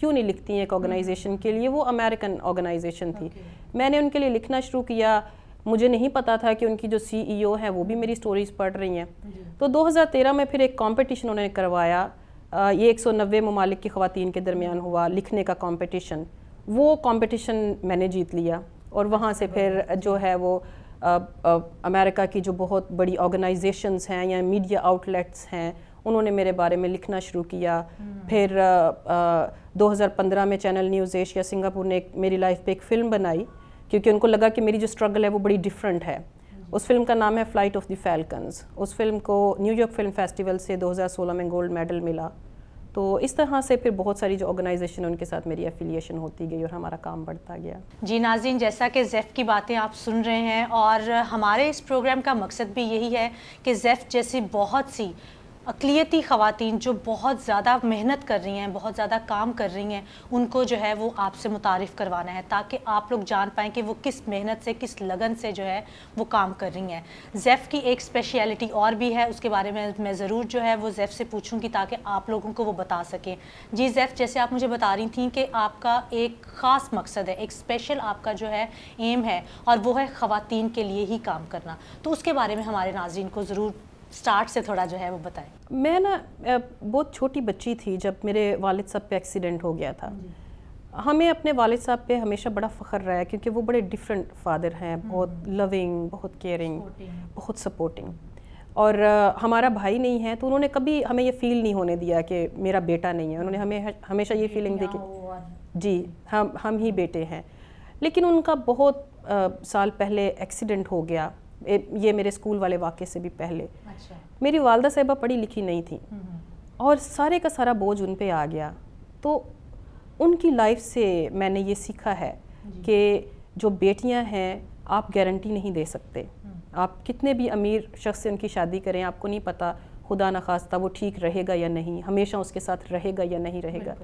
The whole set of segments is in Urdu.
کیوں نہیں لکھتی ہیں ایک آرگنائزیشن کے لیے. وہ امریکن آرگنائزیشن تھی. میں نے ان کے لیے لکھنا شروع کیا. مجھے نہیں پتا تھا کہ ان کی جو CEO ہیں وہ بھی میری سٹوریز پڑھ رہی ہیں. تو 2013 میں پھر ایک کمپٹیشن انہوں نے کروایا. یہ 190 ممالک کی خواتین کے درمیان ہوا لکھنے کا کمپٹیشن. وہ کمپٹیشن میں نے جیت لیا اور وہاں سے پھر جو ہے وہ امریکہ کی جو بہت بڑی آرگنائزیشنز ہیں یا میڈیا آؤٹلیٹس ہیں انہوں نے میرے بارے میں لکھنا شروع کیا. پھر 2015 میں چینل نیوز ایشیا سنگاپور نے میری لائف پہ ایک فلم بنائی کیونکہ ان کو لگا کہ میری جو اسٹرگل ہے وہ بڑی ڈیفرنٹ ہے. اس فلم کا نام ہے فلائٹ آف دی فیلکنز. اس فلم کو نیو یارک فلم فیسٹیول سے 2016 میں گولڈ میڈل ملا. تو اس طرح سے پھر بہت ساری جو آرگنائزیشن ان کے ساتھ میری ایفیلیشن ہوتی گئی اور ہمارا کام بڑھتا گیا. جی ناظرین، جیسا کہ زیف کی باتیں آپ سن رہے ہیں اور ہمارے اس پروگرام کا مقصد بھی یہی ہے کہ زیف جیسی بہت سی اقلیتی خواتین جو بہت زیادہ محنت کر رہی ہیں، بہت زیادہ کام کر رہی ہیں، ان کو جو ہے وہ آپ سے متعارف کروانا ہے تاکہ آپ لوگ جان پائیں کہ وہ کس محنت سے، کس لگن سے جو ہے وہ کام کر رہی ہیں. زیف کی ایک اسپیشیلٹی اور بھی ہے، اس کے بارے میں ضرور جو ہے وہ زیف سے پوچھوں گی تاکہ آپ لوگوں کو وہ بتا سکیں. جی زیف، جیسے آپ مجھے بتا رہی تھیں کہ آپ کا ایک خاص مقصد ہے، ایک اسپیشل آپ کا جو ہے ایم ہے اور وہ ہے خواتین کے لیے ہی کام کرنا. تو اس کے بارے میں ہمارے ناظرین کو ضرور سٹارٹ سے تھوڑا جو ہے وہ بتائیں. میں نا بہت چھوٹی بچی تھی جب میرے والد صاحب پہ ایکسیڈنٹ ہو گیا تھا. ہمیں اپنے والد صاحب پہ ہمیشہ بڑا فخر رہا ہے کیونکہ وہ بڑے ڈیفرنٹ فادر ہیں، بہت لونگ، بہت کیئرنگ، بہت سپورٹنگ. اور ہمارا بھائی نہیں ہے تو انہوں نے کبھی ہمیں یہ فیل نہیں ہونے دیا کہ میرا بیٹا نہیں ہے. انہوں نے ہمیں ہمیشہ یہ فیلنگ دی کہ جی ہم ہی بیٹے ہیں. لیکن ان کا بہت سال پہلے ایکسیڈنٹ ہو گیا. یہ میرے اسکول والے واقعے سے بھی پہلے. میری والدہ صاحبہ پڑھی لکھی نہیں تھیں اور سارے کا سارا بوجھ ان پہ آ گیا. تو ان کی لائف سے میں نے یہ سیکھا ہے کہ جو بیٹیاں ہیں آپ گارنٹی نہیں دے سکتے. آپ کتنے بھی امیر شخص سے ان کی شادی کریں، آپ کو نہیں پتا خدا نخواستہ وہ ٹھیک رہے گا یا نہیں، ہمیشہ اس کے ساتھ رہے گا یا نہیں رہے گا.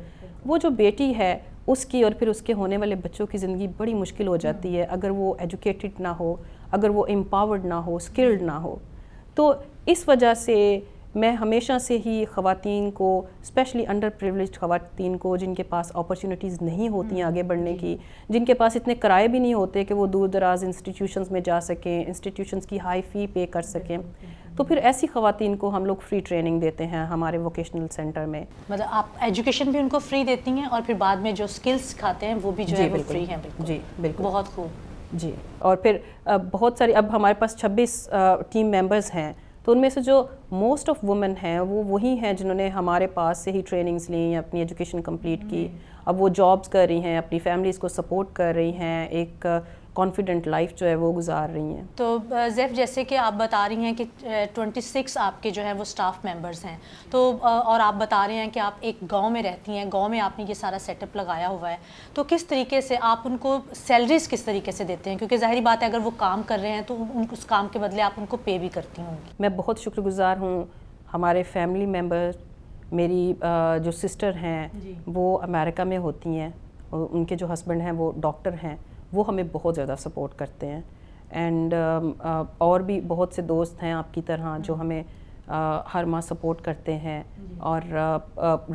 وہ جو بیٹی ہے اس کی اور پھر اس کے ہونے والے بچوں کی زندگی بڑی مشکل ہو جاتی ہے اگر وہ ایجوکیٹڈ نہ ہو، اگر وہ امپاورڈ نہ ہو، اسکلڈ نہ ہو. تو اس وجہ سے میں ہمیشہ سے ہی خواتین کو، اسپیشلی انڈر پریولیجڈ خواتین کو جن کے پاس اپرچونیٹیز نہیں ہوتی ہیں آگے بڑھنے کی، جن کے پاس اتنے کرائے بھی نہیں ہوتے کہ وہ دور دراز انسٹیٹیوشنز میں جا سکیں، انسٹیٹیوشنز کی ہائی فی پے کر سکیں، تو پھر ایسی خواتین کو ہم لوگ فری ٹریننگ دیتے ہیں ہمارے ووکیشنل سینٹر میں. مطلب آپ ایجوکیشن بھی ان کو فری دیتی ہیں اور پھر بعد میں جو اسکلس سکھاتے ہیں وہ بھی جو ہے وہ فری ہیں. بالکل جی بالکل، بہت خوب. جی اور پھر بہت ساری، اب ہمارے پاس 26 ٹیم ممبرز ہیں تو ان میں سے جو موسٹ آف وومن ہیں وہ وہی ہیں جنہوں نے ہمارے پاس سے ہی ٹریننگز لیں، اپنی ایجوکیشن کمپلیٹ کی. اب وہ جابز کر رہی ہیں، اپنی فیملیز کو سپورٹ کر رہی ہیں، ایک کانفیڈنٹ لائف جو ہے وہ گزار رہی ہیں. تو زیف، جیسے کہ آپ بتا رہی ہیں کہ 26 آپ کے جو ہیں وہ سٹاف ممبرز ہیں، تو اور آپ بتا رہے ہیں کہ آپ ایک گاؤں میں رہتی ہیں، گاؤں میں آپ نے یہ سارا سیٹ اپ لگایا ہوا ہے. تو کس طریقے سے آپ ان کو سیلریز کس طریقے سے دیتے ہیں؟ کیونکہ ظاہری بات ہے اگر وہ کام کر رہے ہیں تو اس کام کے بدلے آپ ان کو پے بھی کرتی ہوں گی. میں بہت شکر گزار ہوں. ہمارے فیملی ممبر، میری جو سسٹر ہیں وہ امریکہ میں ہوتی ہیں، ان کے جو ہسبینڈ ہیں وہ ڈاکٹر ہیں، وہ ہمیں بہت زیادہ سپورٹ کرتے ہیں. اینڈ اور بھی بہت سے دوست ہیں آپ کی طرح جو ہمیں ہر ماہ سپورٹ کرتے ہیں اور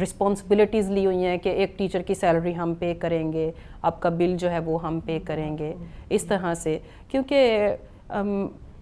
رسپانسبلٹیز لی ہوئی ہیں کہ ایک ٹیچر کی سیلری ہم پے کریں گے، آپ کا بل جو ہے وہ ہم پے کریں گے، اس طرح سے. کیونکہ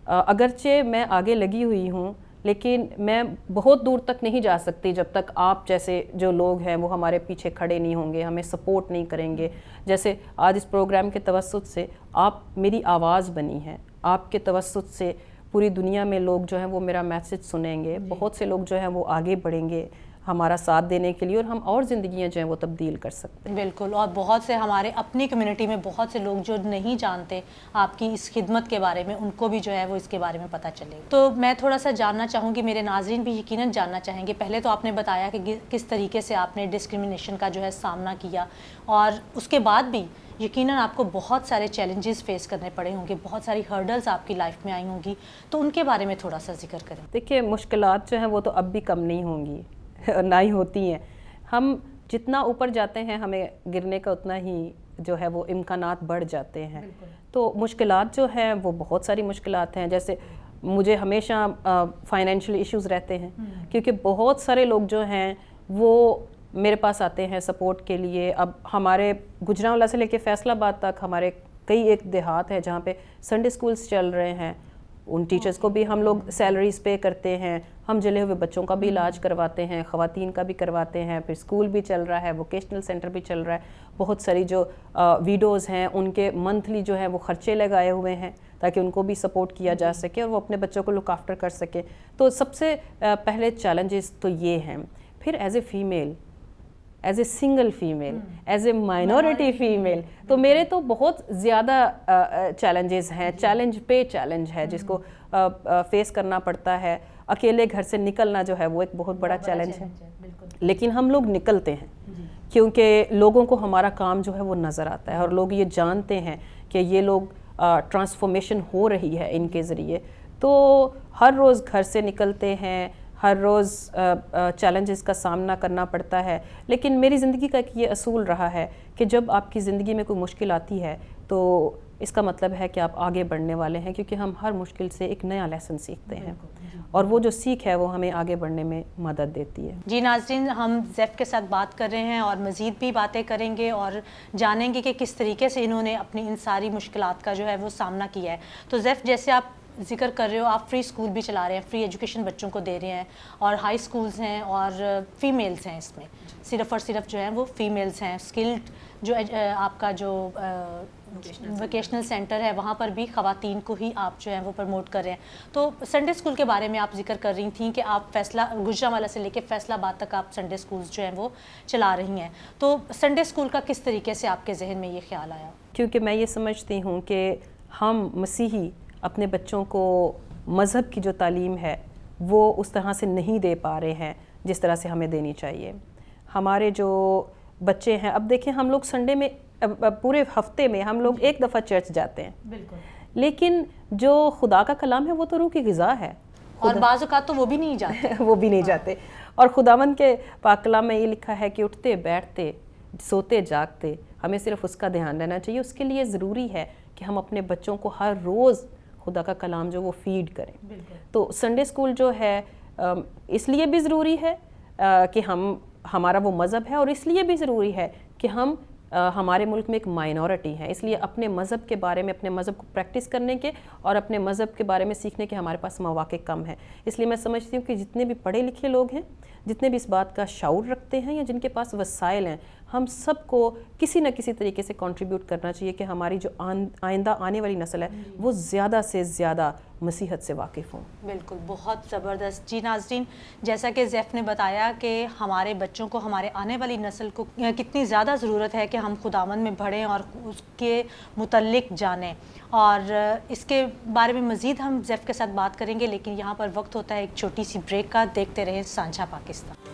اگرچہ میں آگے لگی ہوئی ہوں لیکن میں بہت دور تک نہیں جا سکتی جب تک آپ جیسے جو لوگ ہیں وہ ہمارے پیچھے کھڑے نہیں ہوں گے، ہمیں سپورٹ نہیں کریں گے. جیسے آج اس پروگرام کے توسط سے آپ میری آواز بنی ہیں، آپ کے توسط سے پوری دنیا میں لوگ جو ہیں وہ میرا میسج سنیں گے، بہت سے لوگ جو ہیں وہ آگے بڑھیں گے ہمارا ساتھ دینے کے لیے اور ہم اور زندگیاں جو ہیں وہ تبدیل کر سکتے ہیں. بالکل. اور بہت سے ہمارے اپنی کمیونٹی میں بہت سے لوگ جو نہیں جانتے آپ کی اس خدمت کے بارے میں، ان کو بھی جو ہے وہ اس کے بارے میں پتہ چلے. تو میں تھوڑا سا جاننا چاہوں گی، میرے ناظرین بھی یقیناً جاننا چاہیں گے. پہلے تو آپ نے بتایا کہ کس طریقے سے آپ نے ڈسکرمنیشن کا جو ہے سامنا کیا اور اس کے بعد بھی یقیناً آپ کو بہت سارے چیلنجز فیس کرنے پڑے ہوں گے، بہت ساری ہرڈلز آپ کی لائف میں آئی ہوں گی، تو ان کے بارے میں تھوڑا سا ذکر کریں. دیکھیے مشکلات جو ہیں وہ تو اب بھی کم نہیں ہوں گی، نہ ہی ہوتی ہیں. ہم جتنا اوپر جاتے ہیں ہمیں گرنے کا اتنا ہی جو ہے وہ امکانات بڑھ جاتے ہیں. تو مشکلات جو ہیں وہ بہت ساری مشکلات ہیں. جیسے مجھے ہمیشہ فائنینشیل ایشوز رہتے ہیں کیونکہ بہت سارے لوگ جو ہیں وہ میرے پاس آتے ہیں سپورٹ کے لیے. اب ہمارے گجرانوالہ سے لے کے فیصل آباد تک ہمارے کئی ایک دیہات ہے جہاں پہ سنڈے سکولز چل رہے ہیں. ان ٹیچرز کو بھی ہم لوگ سیلریز پے کرتے ہیں. ہم جلے ہوئے بچوں کا بھی علاج کرواتے ہیں, خواتین کا بھی کرواتے ہیں. پھر اسکول بھی چل رہا ہے, ووکیشنل سینٹر بھی چل رہا ہے. بہت ساری جو ویڈوز ہیں ان کے منتھلی جو ہیں وہ خرچے لگائے ہوئے ہیں تاکہ ان کو بھی سپورٹ کیا جا سکے اور وہ اپنے بچوں کو لک آفٹر کر سکے. تو سب سے پہلے چیلنجز تو یہ ہیں. پھر as a female, as a single female, as a minority female, تو میرے تو بہت زیادہ چیلنجز ہیں. چیلنج پہ چیلنج ہے جس کو فیس کرنا پڑتا ہے. اکیلے گھر سے نکلنا جو ہے وہ ایک بہت بڑا چیلنج ہے, لیکن ہم لوگ نکلتے ہیں کیونکہ لوگوں کو ہمارا کام جو ہے وہ نظر آتا ہے اور لوگ یہ جانتے ہیں کہ یہ لوگ ٹرانسفارمیشن ہو رہی ہے ان کے ذریعے. تو ہر روز گھر سے نکلتے ہیں, ہر روز چیلنجز کا سامنا کرنا پڑتا ہے. لیکن میری زندگی کا ایک یہ اصول رہا ہے کہ جب آپ کی زندگی میں کوئی مشکل آتی ہے تو اس کا مطلب ہے کہ آپ آگے بڑھنے والے ہیں, کیونکہ ہم ہر مشکل سے ایک نیا لیسن سیکھتے ہیں اور وہ جو سیکھ ہے وہ ہمیں آگے بڑھنے میں مدد دیتی ہے. جی ناظرین, ہم زیف کے ساتھ بات کر رہے ہیں اور مزید بھی باتیں کریں گے اور جانیں گے کہ کس طریقے سے انہوں نے اپنی ان ساری مشکلات کا جو ہے وہ سامنا کیا ہے. تو زیف, جیسے آپ ذکر کر رہے ہو, آپ فری اسکول بھی چلا رہے ہیں, فری ایجوکیشن بچوں کو دے رہے ہیں اور ہائی اسکولز ہیں اور فیمیلز ہیں, اس میں صرف اور صرف جو ہیں وہ فیمیلز ہیں. اسکلڈ جو آپ کا جو ووکیشنل سینٹر ہے وہاں پر بھی خواتین کو ہی آپ جو ہیں وہ پروموٹ کر رہے ہیں. تو سنڈے اسکول کے بارے میں آپ ذکر کر رہی تھیں کہ آپ گجرانوالہ سے لے کے فیصل آباد تک آپ سنڈے اسکولز جو ہیں وہ چلا رہی ہیں. تو سنڈے اسکول کا کس طریقے سے آپ کے ذہن میں یہ خیال آیا؟ کیونکہ میں یہ سمجھتی ہوں کہ ہم مسیحی اپنے بچوں کو مذہب کی جو تعلیم ہے وہ اس طرح سے نہیں دے پا رہے ہیں جس طرح سے ہمیں دینی چاہیے. ہمارے جو بچے ہیں, اب دیکھیں ہم لوگ سنڈے میں پورے ہفتے میں ہم لوگ ایک دفعہ چرچ جاتے ہیں, بالکل, لیکن جو خدا کا کلام ہے وہ تو روح کی غذا ہے, اور بعض اوقات تو وہ بھی نہیں جاتے وہ بھی نہیں جاتے. اور خداوند کے پاک کلام میں یہ لکھا ہے کہ اٹھتے بیٹھتے سوتے جاگتے ہمیں صرف اس کا دھیان رہنا چاہیے. اس کے لیے ضروری ہے کہ ہم اپنے بچوں کو ہر روز خدا کا کلام جو وہ فیڈ کریں. تو سنڈے اسکول جو ہے اس لیے بھی ضروری ہے کہ ہمارا وہ مذہب ہے, اور اس لیے بھی ضروری ہے کہ ہمارے ملک میں ایک مائنورٹی ہے, اس لیے اپنے مذہب کے بارے میں, اپنے مذہب کو پریکٹس کرنے کے اور اپنے مذہب کے بارے میں سیکھنے کے ہمارے پاس مواقع کم ہیں. اس لیے میں سمجھتی ہوں کہ جتنے بھی پڑھے لکھے لوگ ہیں, جتنے بھی اس بات کا شعور رکھتے ہیں یا جن کے پاس وسائل ہیں, ہم سب کو کسی نہ کسی طریقے سے کنٹریبیوٹ کرنا چاہیے کہ ہماری جو آئندہ آنے والی نسل ہے وہ زیادہ سے زیادہ مسیحت سے واقف ہوں. بالکل, بہت زبردست. جی ناظرین, جیسا کہ زیف نے بتایا کہ ہمارے بچوں کو, ہمارے آنے والی نسل کو کتنی زیادہ ضرورت ہے کہ ہم خداوند میں بڑھیں اور اس کے متعلق جانیں, اور اس کے بارے میں مزید ہم زیف کے ساتھ بات کریں گے. لیکن یہاں پر وقت ہوتا ہے ایک چھوٹی سی بریک کا. دیکھتے رہیں سانجھا پاکستان.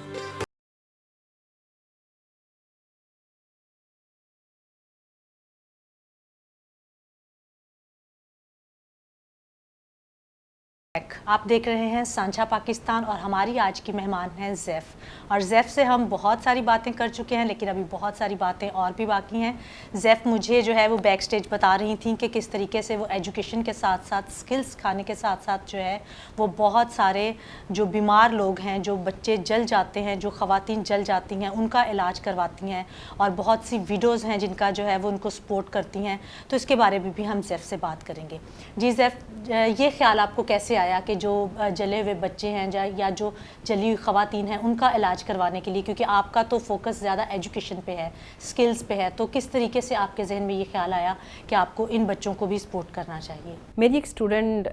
آپ دیکھ رہے ہیں سانجھا پاکستان اور ہماری آج کی مہمان ہیں زیف, اور زیف سے ہم بہت ساری باتیں کر چکے ہیں لیکن ابھی بہت ساری باتیں اور بھی باقی ہیں. زیف مجھے جو ہے وہ بیک سٹیج بتا رہی تھیں کہ کس طریقے سے وہ ایجوکیشن کے ساتھ ساتھ سکلز سکھانے کے ساتھ ساتھ جو ہے وہ بہت سارے جو بیمار لوگ ہیں, جو بچے جل جاتے ہیں, جو خواتین جل جاتی ہیں, ان کا علاج کرواتی ہیں, اور بہت سی ویڈیوز ہیں جن کا جو ہے وہ ان کو سپورٹ کرتی ہیں. تو اس کے بارے میں بھی ہم زیف سے بات کریں گے. جی زیف, یہ خیال آپ کو کیسے آیا کہ جو جلے ہوئے بچے ہیں یا جو جلی ہوئی خواتین ہیں ان کا علاج کروانے کے لیے, کیونکہ آپ کا تو فوکس زیادہ ایجوکیشن پہ ہے, سکلز پہ ہے, تو کس طریقے سے آپ کے ذہن میں یہ خیال آیا کہ آپ کو ان بچوں کو بھی سپورٹ کرنا چاہیے؟ میری ایک اسٹوڈنٹ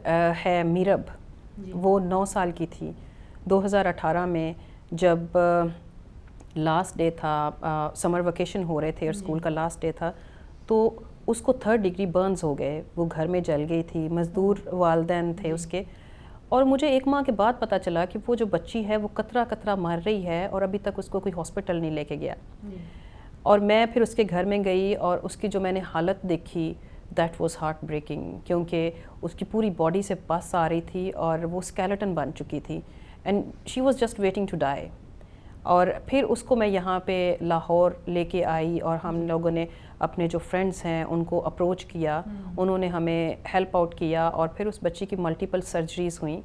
ہے میرب, وہ 9 سال کی تھی. 2018 میں جب لاسٹ ڈے تھا, سمر ویکیشن ہو رہے تھے اور اسکول کا لاسٹ ڈے تھا, تو اس کو 3rd ڈگری برنز ہو گئے. وہ گھر میں جل گئی تھی, مزدور والدین تھے اس کے, اور مجھے 1 ماہ کے بعد پتہ چلا کہ وہ جو بچی ہے وہ قطرہ قطرہ مر رہی ہے اور ابھی تک اس کو کوئی ہاسپٹل نہیں لے کے گیا. اور میں پھر اس کے گھر میں گئی اور اس کی جو میں نے حالت دیکھی, دیٹ واز ہارٹ بریکنگ, کیونکہ اس کی پوری باڈی سے پس آ رہی تھی اور وہ اسکیلٹن بن چکی تھی, and she was just waiting to die. اور پھر اس کو میں یہاں پہ لاہور لے کے آئی اور ہم لوگوں نے اپنے جو فرینڈس ہیں ان کو اپروچ کیا, انہوں نے ہمیں ہیلپ آؤٹ کیا, اور پھر اس بچی کی ملٹیپل سرجریز ہوئیں,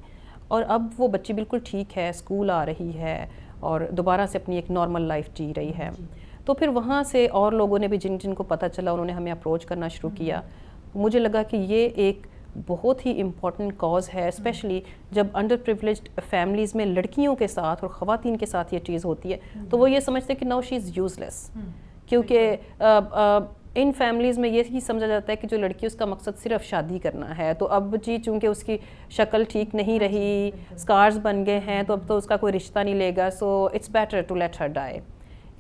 اور اب وہ بچی بالکل ٹھیک ہے, اسکول آ رہی ہے, اور دوبارہ سے اپنی ایک نارمل لائف جی رہی ہے. تو پھر وہاں سے اور لوگوں نے بھی جن کو پتہ چلا انہوں نے ہمیں اپروچ کرنا شروع کیا. مجھے لگا کہ یہ ایک بہت ہی امپورٹنٹ کاز ہے، اسپیشلی جب انڈر پریولیجڈ فیملیز میں لڑکیوں کے ساتھ اور خواتین کے ساتھ یہ چیز ہوتی ہے تو وہ یہ سمجھتے ہیں کہ ناؤ شی از یوز لیس، کیونکہ ان فیملیز میں یہی سمجھا جاتا ہے کہ جو لڑکی اس کا مقصد صرف شادی کرنا ہے. تو اب جی چونکہ اس کی شکل ٹھیک نہیں رہی، اسکارز بن گئے ہیں، تو اب تو اس کا کوئی رشتہ نہیں لے گا، so it's better to let her die.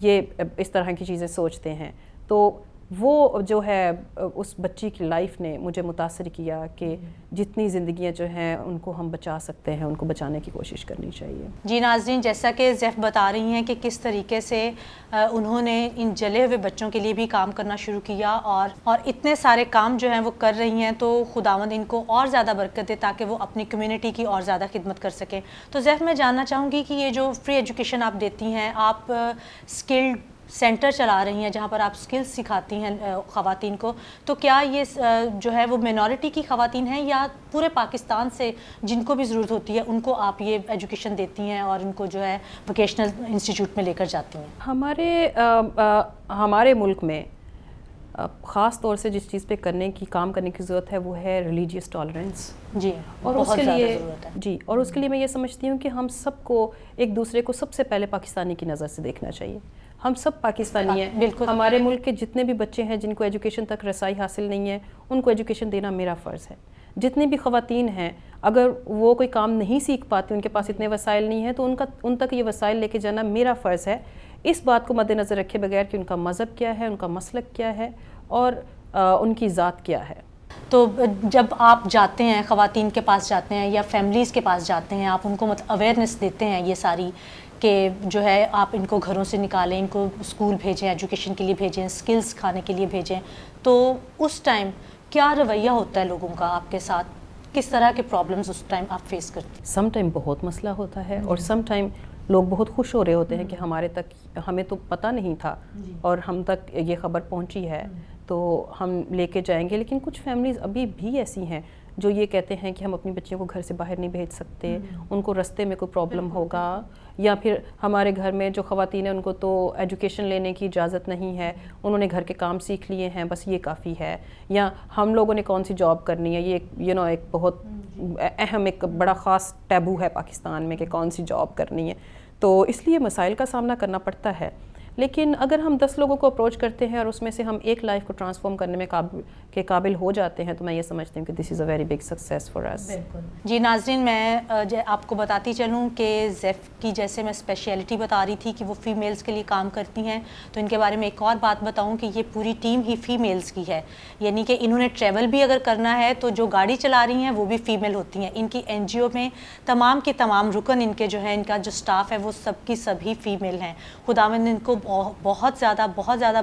یہ اس طرح کی چیزیں سوچتے ہیں. تو وہ جو ہے اس بچی کی لائف نے مجھے متاثر کیا کہ جتنی زندگیاں جو ہیں ان کو ہم بچا سکتے ہیں ان کو بچانے کی کوشش کرنی چاہیے. جی ناظرین، جیسا کہ زیف بتا رہی ہیں کہ کس طریقے سے انہوں نے ان جلے ہوئے بچوں کے لیے بھی کام کرنا شروع کیا اور اتنے سارے کام جو ہیں وہ کر رہی ہیں، تو خداوند ان کو اور زیادہ برکت دے تاکہ وہ اپنی کمیونٹی کی اور زیادہ خدمت کر سکیں. تو زیف میں جاننا چاہوں گی کہ یہ جو فری ایجوکیشن آپ دیتی ہیں، آپ اسکلڈ سینٹر چلا رہی ہیں جہاں پر آپ سکلز سکھاتی ہیں خواتین کو، تو کیا یہ جو ہے وہ مینورٹی کی خواتین ہیں یا پورے پاکستان سے جن کو بھی ضرورت ہوتی ہے ان کو آپ یہ ایجوکیشن دیتی ہیں اور ان کو جو ہے ووکیشنل انسٹیٹیوٹ میں لے کر جاتی ہیں؟ ہمارے ملک میں خاص طور سے جس چیز پہ کام کرنے کی ضرورت ہے وہ ہے ریلیجیس ٹالرنس. جی، اور اس کے لیے اور اس کے لیے میں یہ سمجھتی ہوں کہ ہم سب کو ایک دوسرے کو سب سے پہلے پاکستانی کی نظر سے دیکھنا چاہیے. ہم سب پاکستانی ہیں. بالکل. ہمارے ملک کے جتنے بھی بچے ہیں جن کو ایجوکیشن تک رسائی حاصل نہیں ہے ان کو ایجوکیشن دینا میرا فرض ہے. جتنی بھی خواتین ہیں اگر وہ کوئی کام نہیں سیکھ پاتی، ان کے پاس اتنے وسائل نہیں ہیں، تو ان تک یہ وسائل لے کے جانا میرا فرض ہے، اس بات کو مد نظر رکھے بغیر کہ ان کا مذہب کیا ہے، ان کا مسلک کیا ہے اور ان کی ذات کیا ہے. تو جب آپ جاتے ہیں خواتین کے پاس جاتے ہیں یا فیملیز کے پاس جاتے ہیں، آپ ان کو اویئرنیس دیتے ہیں یہ ساری کہ جو ہے آپ ان کو گھروں سے نکالیں، ان کو اسکول بھیجیں، ایجوکیشن کے لیے بھیجیں، اسکلز کھانے کے لیے بھیجیں، تو اس ٹائم کیا رویہ ہوتا ہے لوگوں کا آپ کے ساتھ؟ کس طرح کے پرابلمز اس ٹائم آپ فیس کرتے ہیں؟ سم ٹائم بہت مسئلہ ہوتا ہے اور سم ٹائم لوگ بہت خوش ہو رہے ہوتے ہیں کہ ہمیں تو پتہ نہیں تھا اور ہم تک یہ خبر پہنچی ہے تو ہم لے کے جائیں گے. لیکن کچھ فیملیز ابھی بھی ایسی ہیں جو یہ کہتے ہیں کہ ہم اپنی بچیوں کو گھر سے باہر نہیں بھیج سکتے، ان کو رستے میں کوئی پرابلم ہوگا، یا پھر ہمارے گھر میں جو خواتین ہیں ان کو تو ایجوکیشن لینے کی اجازت نہیں ہے، انہوں نے گھر کے کام سیکھ لیے ہیں، بس یہ کافی ہے، یا ہم لوگوں نے کون سی جاب کرنی ہے. یہ ایک بہت اہم ایک بڑا خاص ٹیبو ہے پاکستان میں کہ کون سی جاب کرنی ہے. تو اس لیے مسائل کا سامنا کرنا پڑتا ہے. لیکن اگر ہم 10 لوگوں کو اپروچ کرتے ہیں اور اس میں سے ہم ایک لائف کو ٹرانسفارم کرنے میں قابل ہو جاتے ہیں تو میں یہ سمجھتی ہوں کہ this is a very big success for us. جی ناظرین، میں آپ کو بتاتی چلوں کہ زیف کی جیسے میں اسپیشیلٹی بتا رہی تھی کہ وہ فیمیلز کے لیے کام کرتی ہیں، تو ان کے بارے میں ایک اور بات بتاؤں کہ یہ پوری ٹیم ہی فیمیلز کی ہے، یعنی کہ انہوں نے ٹریول بھی اگر کرنا ہے تو جو گاڑی چلا رہی ہیں وہ بھی فیمیل ہوتی ہیں. ان کی NGO میں تمام کے تمام رکن ان کے جو ہیں، ان کا جو سٹاف ہے وہ سب کی سبھی فیمیل ہیں. خداوند نے ان کو بہت زیادہ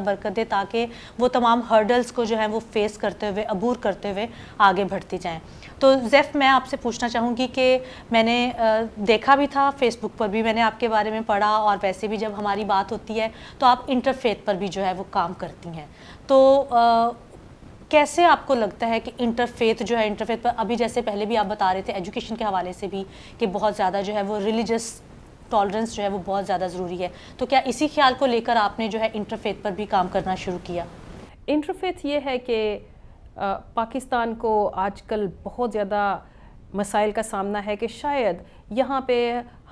برکت دے تاکہ وہ تمام ہرڈلز کو جو ہے وہ فیس کرتے ہوئے، عبور کرتے ہوئے آگے بڑھتی جائیں. تو زیف میں آپ سے پوچھنا چاہوں گی کہ میں نے دیکھا بھی تھا فیس بک پر بھی میں نے آپ کے بارے میں پڑھا، اور ویسے بھی جب ہماری بات ہوتی ہے تو آپ انٹرفیتھ پر بھی جو ہے وہ کام کرتی ہیں. تو کیسے آپ کو لگتا ہے کہ انٹرفیتھ جو ہے، انٹرفیتھ پر ابھی جیسے پہلے بھی آپ بتا رہے تھے ایجوکیشن کے حوالے سے بھی کہ بہت زیادہ جو ہے وہ ریلیجس ٹالرنس جو ہے وہ بہت زیادہ ضروری ہے، تو کیا اسی خیال کو لے کر آپ نے جو ہے انٹرفیتھ پر بھی کام کرنا شروع کیا؟ انٹرفیتھ یہ ہے کہ پاکستان کو آج کل بہت زیادہ مسائل کا سامنا ہے کہ شاید یہاں پہ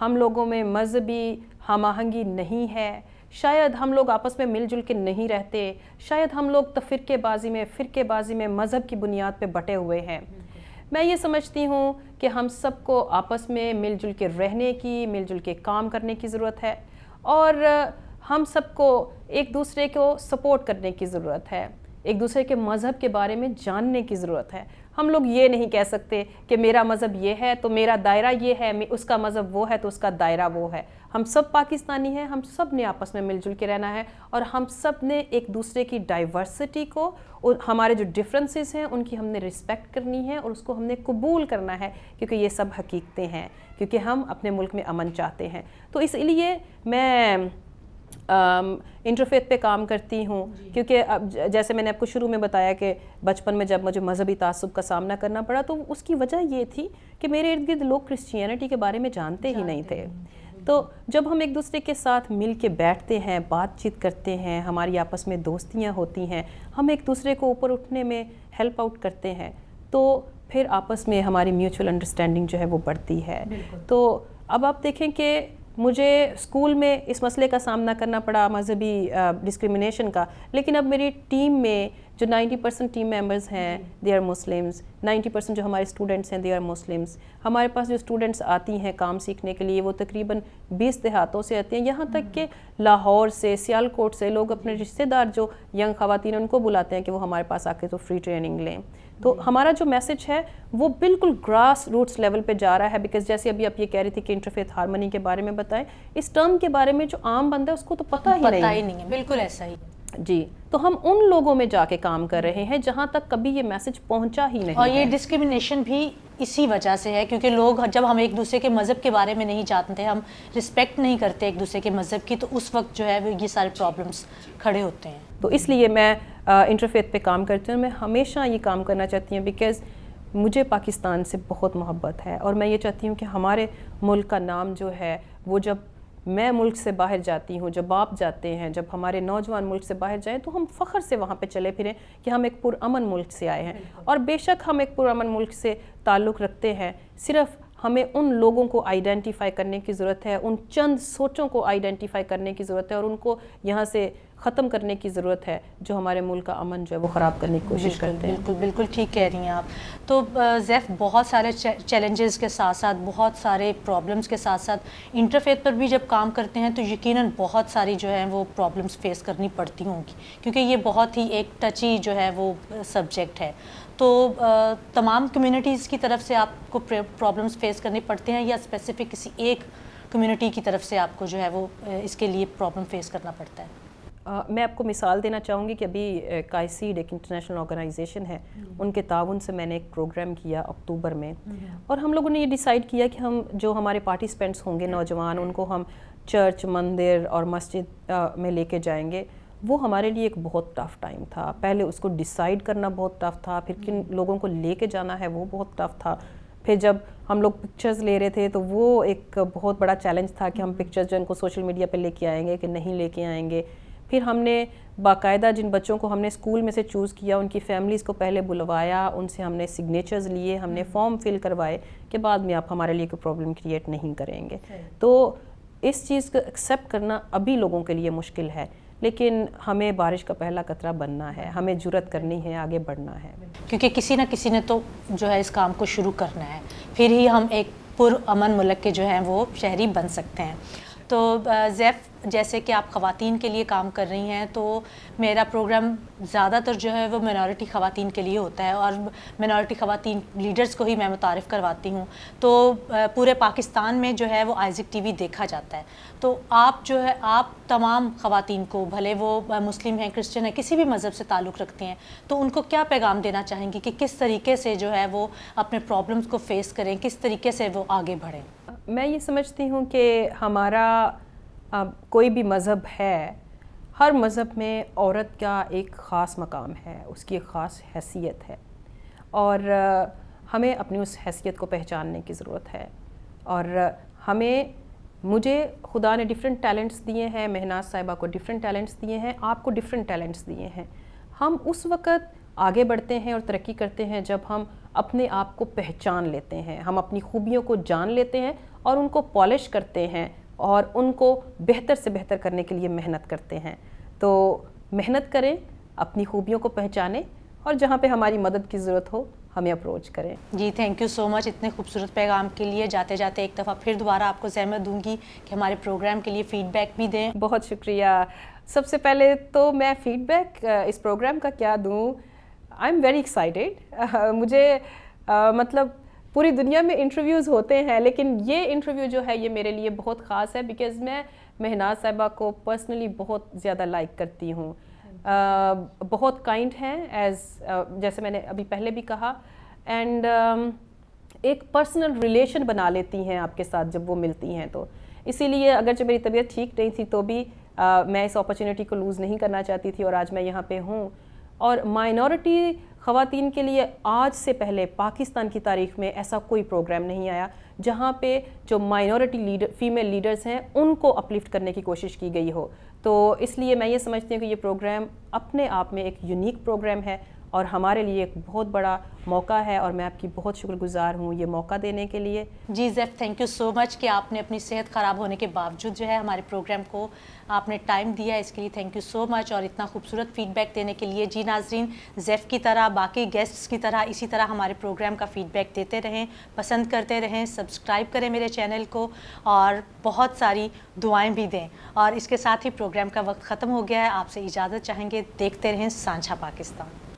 ہم لوگوں میں مذہبی ہم آہنگی نہیں ہے، شاید ہم لوگ آپس میں مل جل کے نہیں رہتے، شاید ہم لوگ فرقے بازی میں مذہب کی بنیاد پہ بٹے ہوئے ہیں. میں یہ سمجھتی ہوں کہ ہم سب کو آپس میں مل جل کے رہنے کی، مل جل کے کام کرنے کی ضرورت ہے، اور ہم سب کو ایک دوسرے کو سپورٹ کرنے کی ضرورت ہے، ایک دوسرے کے مذہب کے بارے میں جاننے کی ضرورت ہے. ہم لوگ یہ نہیں کہہ سکتے کہ میرا مذہب یہ ہے تو میرا دائرہ یہ ہے، اس کا مذہب وہ ہے تو اس کا دائرہ وہ ہے. ہم سب پاکستانی ہیں، ہم سب نے آپس میں مل جل کے رہنا ہے، اور ہم سب نے ایک دوسرے کی ڈائیورسٹی کو، ہمارے جو ڈفرینسز ہیں ان کی ہم نے رسپیکٹ کرنی ہے اور اس کو ہم نے قبول کرنا ہے، کیونکہ یہ سب حقیقتیں ہیں، کیونکہ ہم اپنے ملک میں امن چاہتے ہیں. تو اس لیے میں انٹرفیتھ پہ کام کرتی ہوں، کیونکہ اب جیسے میں نے آپ کو شروع میں بتایا کہ بچپن میں جب مجھے مذہبی تعصب کا سامنا کرنا پڑا تو اس کی وجہ یہ تھی کہ میرے ارد گرد لوگ کرسچینٹی کے بارے میں جانتے ہی نہیں تھے. تو جب ہم ایک دوسرے کے ساتھ مل کے بیٹھتے ہیں، بات چیت کرتے ہیں، ہماری آپس میں دوستیاں ہوتی ہیں، ہم ایک دوسرے کو اوپر اٹھنے میں ہیلپ آؤٹ کرتے ہیں، تو پھر آپس میں ہماری میوچول انڈرسٹینڈنگ جو ہے وہ بڑھتی ہے. تو اب آپ دیکھیں کہ مجھے اسکول میں اس مسئلے کا سامنا کرنا پڑا مذہبی ڈسکریمنیشن کا، لیکن اب میری ٹیم میں جو 90% ٹیم ممبرز ہیں دے آر مسلمز، 90% جو ہمارے اسٹوڈنٹس ہیں دے آر مسلمز. ہمارے پاس جو اسٹوڈنٹس آتی ہیں کام سیکھنے کے لیے وہ تقریباً 20 دیہاتوں سے آتی ہیں، یہاں تک کہ لاہور سے، سیالکوٹ سے لوگ اپنے رشتہ دار جو ینگ خواتین ان کو بلاتے ہیں کہ وہ ہمارے پاس آ کے تو فری ٹریننگ لیں. تو ہمارا جو میسج ہے وہ بالکل گراس روٹس لیول پہ جا رہا ہے، بیکاز جیسے ابھی آپ یہ کہہ رہی تھی کہ انٹرفیتھ ہارمنی کے بارے میں بتائیں، اس ٹرم کے بارے میں جو عام بندہ ہے اس کو تو پتہ ہی نہیں ہے. بالکل ایسا ہی جی. تو ہم ان لوگوں میں جا کے کام کر رہے ہیں جہاں تک کبھی یہ میسج پہنچا ہی نہیں. اور یہ ڈسکریمنیشن بھی اسی وجہ سے ہے کیونکہ لوگ جب ہم ایک دوسرے کے مذہب کے بارے میں نہیں جانتے، ہم رسپیکٹ نہیں کرتے ایک دوسرے کے مذہب کی، تو اس وقت جو ہے یہ سارے پرابلمس کھڑے ہوتے ہیں. تو اس لیے میں انٹرفیتھ پہ کام کرتی ہوں. میں ہمیشہ یہ کام کرنا چاہتی ہوں بیکاز مجھے پاکستان سے بہت محبت ہے، اور میں یہ چاہتی ہوں کہ ہمارے ملک کا نام جو ہے وہ جب میں ملک سے باہر جاتی ہوں، جب آپ جاتے ہیں، جب ہمارے نوجوان ملک سے باہر جائیں تو ہم فخر سے وہاں پہ چلے پھریں کہ ہم ایک پرامن ملک سے آئے ہیں. اور بے شک ہم ایک پرامن ملک سے تعلق رکھتے ہیں، صرف ہمیں ان لوگوں کو آئیڈینٹیفائی کرنے کی ضرورت ہے، ان چند سوچوں کو آئیڈینٹیفائی کرنے کی ضرورت ہے، اور ان کو یہاں سے ختم کرنے کی ضرورت ہے جو ہمارے ملک کا امن جو ہے وہ خراب کرنے کی کوشش کرتے ہیں. بالکل ٹھیک کہہ رہی ہیں آپ. تو زیف بہت سارے چیلنجز کے ساتھ ساتھ، بہت سارے پرابلمس کے ساتھ ساتھ انٹرفیتھ پر بھی جب کام کرتے ہیں تو یقیناً بہت ساری جو ہیں وہ پرابلمس فیس کرنی پڑتی ہوں گی، کیونکہ یہ بہت ہی ایک ٹچی جو ہے وہ سبجیکٹ ہے. تو تمام کمیونٹیز کی طرف سے آپ کو پرابلمس فیس کرنے پڑتے ہیں یا اسپیسیفک کسی ایک کمیونٹی کی طرف سے آپ کو جو ہے وہ اس کے لیے پرابلم فیس کرنا پڑتا ہے؟ میں آپ کو مثال دینا چاہوں گی کہ ابھی کائسیڈ ایک انٹرنیشنل آرگنائزیشن ہے، ان کے تعاون سے میں نے ایک پروگرام کیا اکتوبر میں، اور ہم لوگوں نے یہ ڈیسائیڈ کیا کہ ہم جو ہمارے پارٹیسپینٹس ہوں گے نوجوان، ان کو ہم چرچ، مندر اور مسجد میں لے کے جائیں گے. وہ ہمارے لیے ایک بہت ٹف ٹائم تھا. پہلے اس کو ڈیسائیڈ کرنا بہت ٹف تھا، پھر کن لوگوں کو لے کے جانا ہے وہ بہت ٹف تھا. پھر جب ہم لوگ پکچرز لے رہے تھے تو وہ ایک بہت بڑا چیلنج تھا کہ ہم پکچرز جو ان کو سوشل میڈیا پہ لے کے آئیں گے کہ نہیں لے کے آئیں گے. پھر ہم نے باقاعدہ جن بچوں کو ہم نے اسکول میں سے چوز کیا ان کی فیملیز کو پہلے بلوایا، ان سے ہم نے سگنیچرز لیے، ہم نے فارم فل کروائے کہ بعد میں آپ ہمارے لیے کوئی پرابلم کریٹ نہیں کریں گے. تو اس چیز کو ایکسیپٹ کرنا ابھی لوگوں کے لیے مشکل ہے، لیکن ہمیں بارش کا پہلا قطرہ بننا ہے، ہمیں جرأت کرنی ہے، آگے بڑھنا ہے، کیونکہ کسی نہ کسی نے تو جو ہے اس کام کو شروع کرنا ہے، پھر ہی ہم ایک پرامن ملک کے جو ہیں وہ شہری بن سکتے ہیں. تو زیف، جیسے کہ آپ خواتین کے لیے کام کر رہی ہیں، تو میرا پروگرام زیادہ تر جو ہے وہ مینورٹی خواتین کے لیے ہوتا ہے، اور مینورٹی خواتین لیڈرز کو ہی میں متعارف کرواتی ہوں. تو پورے پاکستان میں جو ہے وہ آئزک ٹی وی دیکھا جاتا ہے. تو آپ جو ہے آپ تمام خواتین کو، بھلے وہ مسلم ہیں، کرسچن ہیں، کسی بھی مذہب سے تعلق رکھتی ہیں، تو ان کو کیا پیغام دینا چاہیں گی کہ کس طریقے سے جو ہے وہ اپنے پرابلمس کو فیس کریں، کس طریقے سے وہ آگے بڑھیں؟ میں یہ سمجھتی ہوں کہ ہمارا کوئی بھی مذہب ہے، ہر مذہب میں عورت کا ایک خاص مقام ہے، اس کی ایک خاص حیثیت ہے، اور ہمیں اپنی اس حیثیت کو پہچاننے کی ضرورت ہے. اور مجھے خدا نے ڈیفرنٹ ٹیلنٹس دیے ہیں، مہناز صاحبہ کو ڈیفرنٹ ٹیلنٹس دیے ہیں، آپ کو ڈیفرنٹ ٹیلنٹس دیے ہیں. ہم اس وقت آگے بڑھتے ہیں اور ترقی کرتے ہیں جب ہم اپنے آپ کو پہچان لیتے ہیں، ہم اپنی خوبیوں کو جان لیتے ہیں اور ان کو پالش کرتے ہیں اور ان کو بہتر سے بہتر کرنے کے لیے محنت کرتے ہیں. تو محنت کریں، اپنی خوبیوں کو پہچانیں، اور جہاں پہ ہماری مدد کی ضرورت ہو ہمیں اپروچ کریں. جی تھینک یو سو مچ اتنے خوبصورت پیغام کے لیے. جاتے جاتے ایک دفعہ پھر دوبارہ آپ کو زحمت دوں گی کہ ہمارے پروگرام کے لیے فیڈ بیک بھی دیں. بہت شکریہ. سب سے پہلے تو میں فیڈ بیک اس پروگرام کا کیا دوں، آئی ایم ویری ایکسائٹیڈ. مجھے مطلب پوری دنیا میں انٹرویوز ہوتے ہیں، لیکن یہ انٹرویو جو ہے یہ میرے لیے بہت خاص ہے، بیکاز میں مہناز صاحبہ کو پرسنلی بہت زیادہ لائک کرتی ہوں. بہت کائنڈ ہیں، جیسے میں نے ابھی پہلے بھی کہا، اینڈ ایک پرسنل ریلیشن بنا لیتی ہیں آپ کے ساتھ جب وہ ملتی ہیں. تو اسی لیے اگرچہ میری طبیعت ٹھیک نہیں تھی تو بھی میں اس اپرچونیٹی کو لوز نہیں کرنا چاہتی تھی، اور آج میں یہاں پہ ہوں. اور مائنورٹی خواتین کے لیے آج سے پہلے پاکستان کی تاریخ میں ایسا کوئی پروگرام نہیں آیا جہاں پہ جو مائنورٹی فیمیل لیڈرز ہیں ان کو اپلفٹ کرنے کی کوشش کی گئی ہو. تو اس لیے میں یہ سمجھتی ہوں کہ یہ پروگرام اپنے آپ میں ایک یونیک پروگرام ہے اور ہمارے لیے ایک بہت بڑا موقع ہے, اور میں آپ کی بہت شکر گزار ہوں یہ موقع دینے کے لیے. جی زیف, تھینک یو سو مچ کہ آپ نے اپنی صحت خراب ہونے کے باوجود جو ہے ہمارے پروگرام کو آپ نے ٹائم دیا, اس کے لیے تھینک یو سو مچ, اور اتنا خوبصورت فیڈ بیک دینے کے لیے. جی ناظرین, زیف کی طرح باقی گیسٹس کی طرح اسی طرح ہمارے پروگرام کا فیڈ بیک دیتے رہیں, پسند کرتے رہیں, سبسکرائب کریں میرے چینل کو اور بہت ساری دعائیں بھی دیں. اور اس کے ساتھ ہی پروگرام کا وقت ختم ہو گیا ہے, آپ سے اجازت چاہیں گے. دیکھتے رہیں سانجھا پاکستان.